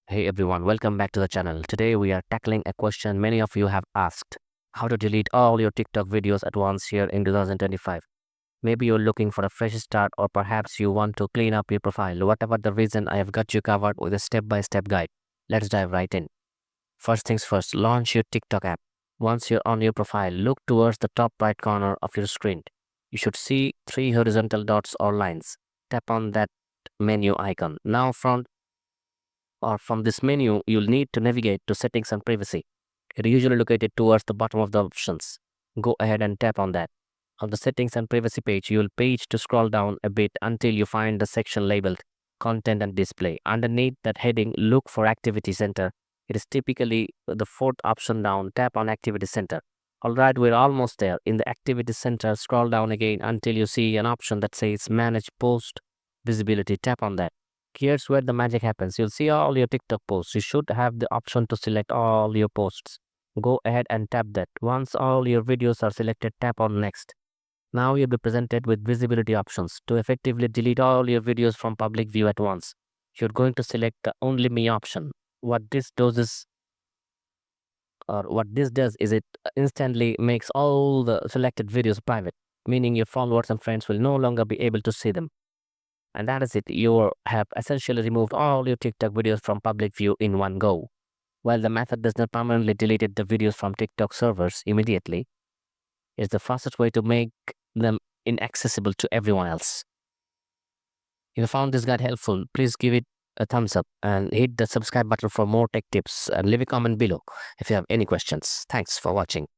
Hey everyone, welcome back to the channel. Today we are tackling a question many of you have asked: how to delete all your TikTok videos at once here in 2025. Maybe you're looking for a fresh start, or perhaps you want to clean up your profile. Whatever the reason, I have got you covered with a step-by-step guide. Let's dive right in. First things first, launch your TikTok app. Once you're on your profile, look towards the top right corner of your screen. You should see three horizontal dots or lines. Tap on that menu icon. Now from this menu, you'll need to navigate to settings and privacy. It is usually located towards the bottom of the options. Go ahead and tap on that. On the settings and privacy page, you'll page to scroll down a bit until you find the section labeled content and display. Underneath that heading, look for activity center. It is typically the fourth option down. Tap on activity center. Alright, we're almost there. In the activity center, scroll down again until you see an option that says manage post visibility. Tap on that. Here's where the magic happens. You'll see all your TikTok posts. You should have the option to select all your posts. Go ahead and tap that. Once all your videos are selected, tap on next. Now you'll be presented with visibility options. To effectively delete all your videos from public view at once, you're going to select the only me option. What this does is it instantly makes all the selected videos private, meaning your followers and friends will no longer be able to see them. And that is it. You have essentially removed all your TikTok videos from public view in one go. While the method does not permanently delete the videos from TikTok servers immediately, it's the fastest way to make them inaccessible to everyone else. If you found this guide helpful, please give it a thumbs up and hit the subscribe button for more tech tips, and leave a comment below if you have any questions. Thanks for watching.